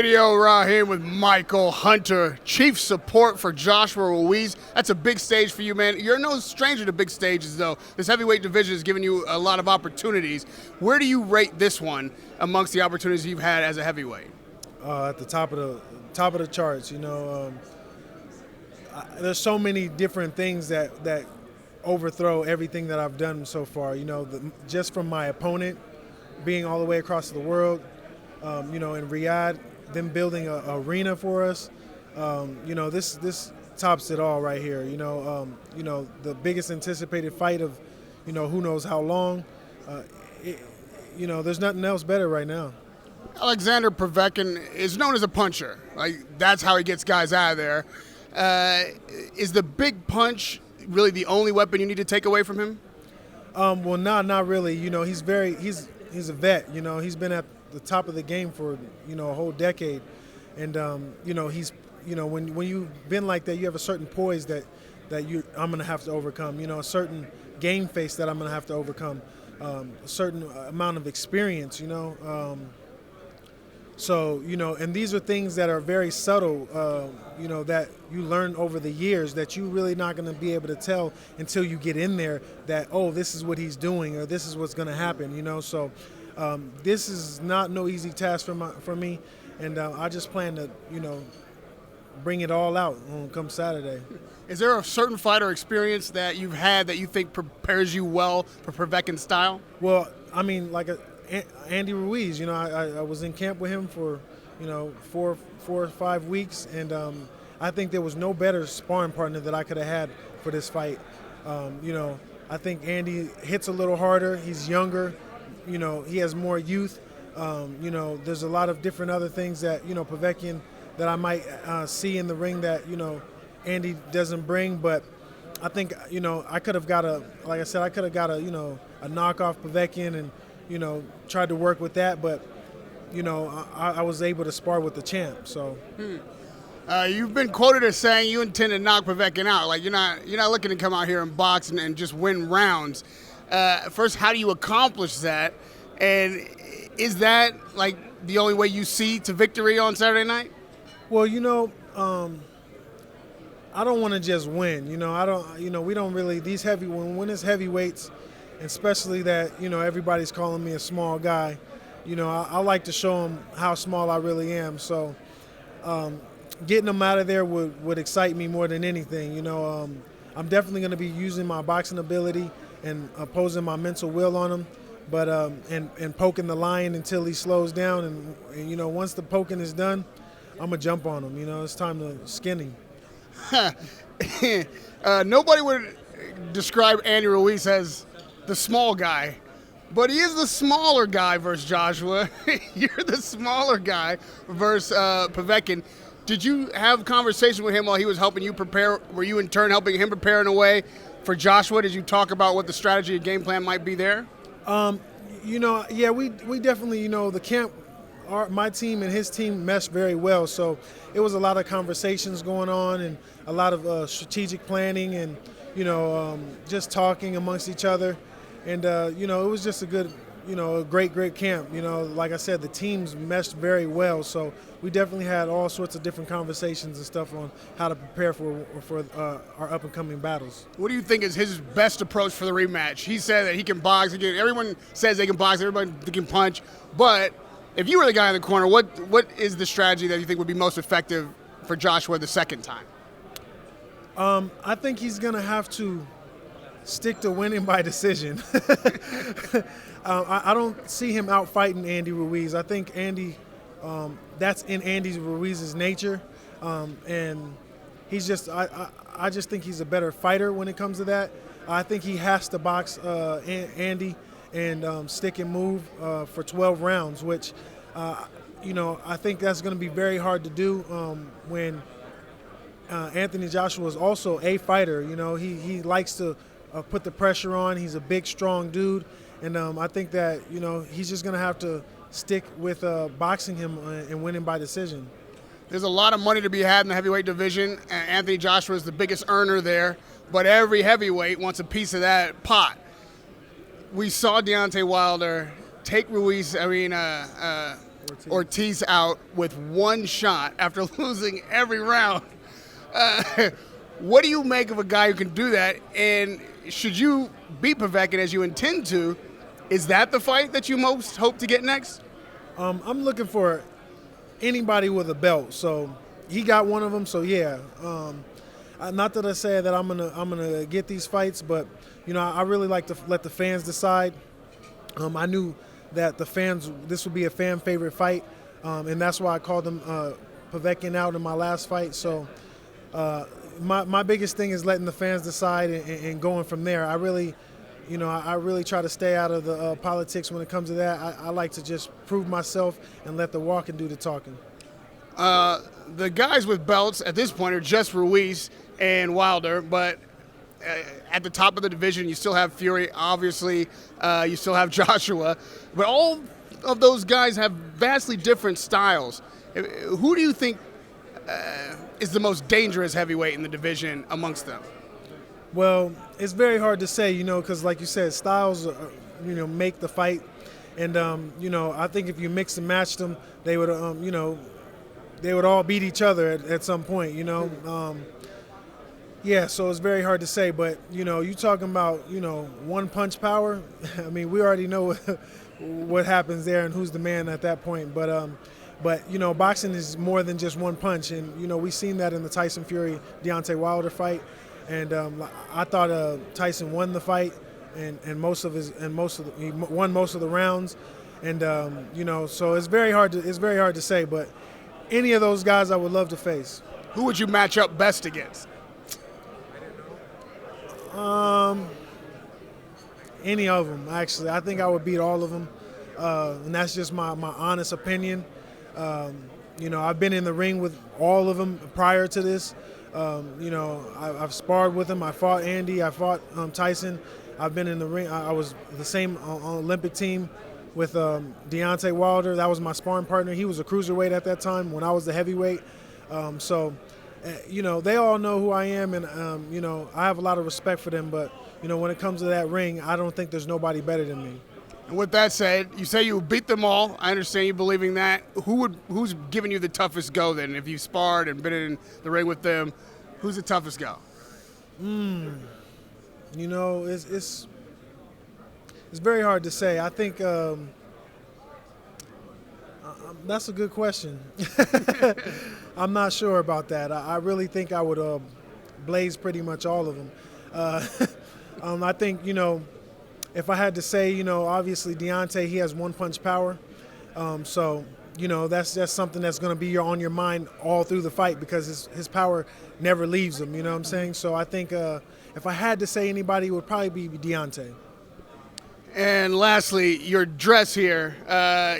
Radio, Rahim with Michael Hunter, chief support for Joshua Ruiz. That's a big stage for you, man. You're no stranger to big stages, though. This heavyweight division has given you a lot of opportunities. Where do you rate this one amongst the opportunities you've had as a heavyweight? At the top of the charts. There's so many different things that overthrow everything that I've done so far. Just from my opponent being all the way across the world. In Riyadh, them building an arena for us, this tops it all right here. The biggest anticipated fight of, who knows how long. There's nothing else better right now. Alexander Povetkin is known as a puncher. That's how he gets guys out of there. Is the big punch really the only weapon you need to take away from him? Well, not really. He's a vet. He's been at the top of the game for a whole decade, and he's when you've been like that, you have a certain poise that I'm gonna have to overcome. A certain game face that I'm gonna have to overcome, a certain amount of experience. And these are things that are very subtle. That you learn over the years that you really not gonna be able to tell until you get in there. That this is what he's doing, or this is what's gonna happen. This is not no easy task for me, and I just plan to, bring it all out come Saturday. Is there a certain fighter experience that you've had that you think prepares you well for Povetkin's style? Well, I mean, Andy Ruiz. I was in camp with him for, 4 or 5 weeks, and I think there was no better sparring partner that I could have had for this fight. I think Andy hits a little harder. He's younger. He has more youth. There's a lot of different other things that, Povetkin, that I might see in the ring that, Andy doesn't bring. But I think, I could have got a knockoff Povetkin and, tried to work with that. But, I was able to spar with the champ. So. You've been quoted as saying you intend to knock Povetkin out. You're not looking to come out here and box and just win rounds. First, how do you accomplish that? And is that the only way you see to victory on Saturday night? Well, I don't want to just win. We don't really, when it's heavyweights, especially that, everybody's calling me a small guy, I like to show them how small I really am. So getting them out of there would excite me more than anything. I'm definitely going to be using my boxing ability and opposing my mental will on him, but and poking the lion until he slows down, and once the poking is done, I'm gonna jump on him. It's time to skin him. Nobody would describe Andy Ruiz as the small guy, but he is the smaller guy versus Joshua. You're the smaller guy versus Povetkin. Did you have conversation with him while he was helping you prepare? Were you in turn helping him prepare in a way for Joshua? Did you talk about what the strategy and game plan might be there? Yeah, we definitely, the camp, my team and his team meshed very well. So it was a lot of conversations going on and a lot of strategic planning and, just talking amongst each other. And, it was just a good, a great camp. Like I said, the teams meshed very well. So we definitely had all sorts of different conversations and stuff on how to prepare for our up-and-coming battles. What do you think is his best approach for the rematch? He said that he can box. Everyone says they can box. Everybody can punch. But if you were the guy in the corner, what is the strategy that you think would be most effective for Joshua the second time? I think he's going to have to stick to winning by decision. I don't see him out fighting Andy Ruiz. I think Andy, that's in Andy Ruiz's nature, and he's just. I just think he's a better fighter when it comes to that. I think he has to box Andy and stick and move for 12 rounds, which I think that's going to be very hard to do when Anthony Joshua is also a fighter. He likes to put the pressure on. He's a big, strong dude. And I think that, he's just going to have to stick with boxing him and winning by decision. There's a lot of money to be had in the heavyweight division. Anthony Joshua is the biggest earner there, but every heavyweight wants a piece of that pot. We saw Deontay Wilder take Ortiz out with one shot after losing every round. What do you make of a guy who can do that? And should you beat Povetkin as you intend to, is that the fight that you most hope to get next? I'm looking for anybody with a belt. So he got one of them. So yeah, not that I say that I'm gonna get these fights, but I really like to let the fans decide. I knew that this would be a fan favorite fight, and that's why I called him Povetkin out in my last fight. So my biggest thing is letting the fans decide and going from there. I really try to stay out of the politics when it comes to that. I like to just prove myself and let the walking do the talking. The guys with belts at this point are just Ruiz and Wilder, but at the top of the division, you still have Fury, obviously. You still have Joshua. But all of those guys have vastly different styles. Who do you think is the most dangerous heavyweight in the division amongst them? Well, it's very hard to say, because like you said, styles, make the fight. And, I think if you mix and match them, they would, they would all beat each other at some point, Yeah, so it's very hard to say, but you talking about one punch power. I mean, we already know what happens there and who's the man at that point. But boxing is more than just one punch, and we've seen that in the Tyson Fury Deontay Wilder fight, and I thought Tyson won the fight, and he won most of the rounds, and so it's very hard to say, but any of those guys I would love to face. Who would you match up best against? Any of them, actually. I think I would beat all of them, and that's just my honest opinion. I've been in the ring with all of them prior to this. I've sparred with them. I fought Andy. I fought Tyson. I've been in the ring. I was the same on Olympic team with Deontay Wilder. That was my sparring partner. He was a cruiserweight at that time when I was the heavyweight. They all know who I am, and I have a lot of respect for them. But when it comes to that ring, I don't think there's nobody better than me. And with that said, you say you beat them all. I understand you believing that. Who's giving you the toughest go then? If you've sparred and been in the ring with them, who's the toughest go? It's very hard to say. I think that's a good question. I'm not sure about that. I really think I would blaze pretty much all of them. I think, if I had to say, obviously Deontay, he has one punch power. That's just something that's going to be on your mind all through the fight because his power never leaves him, you know what I'm saying? So I think if I had to say anybody, it would probably be Deontay. And lastly, your dress here,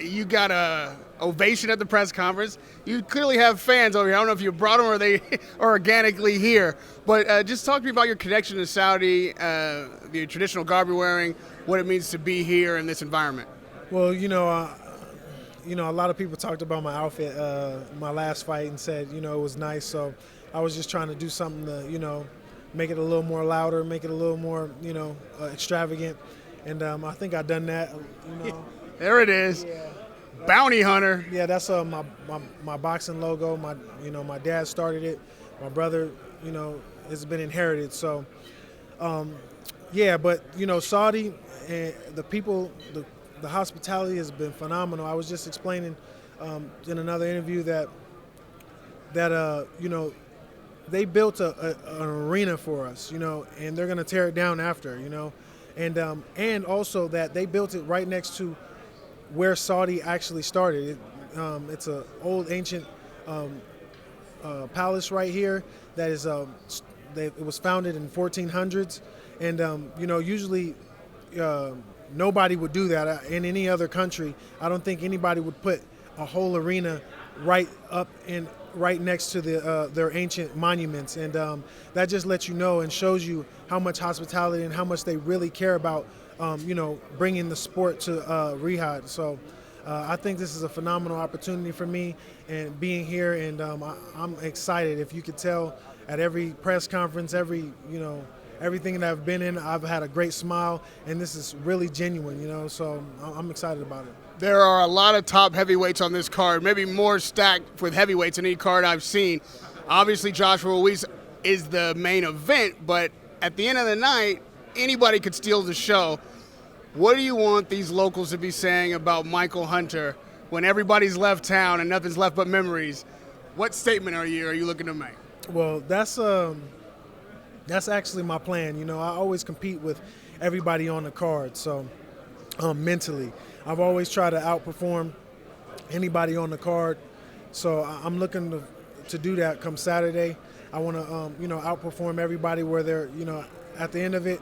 you got a ovation at the press conference. You clearly have fans over here. I don't know if you brought them or they are organically here. But just talk to me about your connection to Saudi, the traditional garb you're wearing, what it means to be here in this environment. Well, a lot of people talked about my outfit, my last fight, and said, it was nice. So I was just trying to do something to, make it a little more louder, make it a little more, extravagant. And I think I've done that, There it is. Yeah. Bounty Hunter. Yeah, that's my boxing logo. My dad started it. My brother, it's been inherited. So, but Saudi and the people, the hospitality has been phenomenal. I was just explaining in another interview that they built an arena for us, and they're gonna tear it down after, and also that they built it right next to where Saudi actually started. It's an old ancient palace right here that is it was founded in 1400s, and usually nobody would do that in any other country. I don't think anybody would put a whole arena right up and right next to their ancient monuments, and that just lets you know and shows you how much hospitality and how much they really care about bringing the sport to Riyadh. So I think this is a phenomenal opportunity for me and being here, and I'm excited. If you could tell at every press conference, every everything that I've been in, I've had a great smile, and this is really genuine, so I'm excited about it. There are a lot of top heavyweights on this card, maybe more stacked with heavyweights than any card I've seen. Obviously, Joshua Ruiz is the main event, but at the end of the night, anybody could steal the show. What do you want these locals to be saying about Michael Hunter when everybody's left town and nothing's left but memories? What statement are you looking to make? Well, that's actually my plan. I always compete with everybody on the card, so mentally, I've always tried to outperform anybody on the card. So I'm looking to do that come Saturday. I want to outperform everybody where they're at the end of it,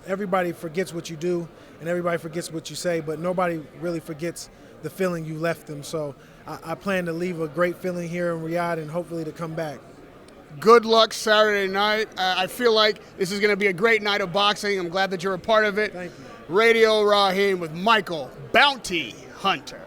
everybody forgets what you do and everybody forgets what you say, but nobody really forgets the feeling you left them. So I plan to leave a great feeling here in Riyadh and hopefully to come back. Good luck Saturday night. I feel like this is going to be a great night of boxing. I'm glad that you're a part of it. Thank you. Radio Rahim with Michael Bounty Hunter.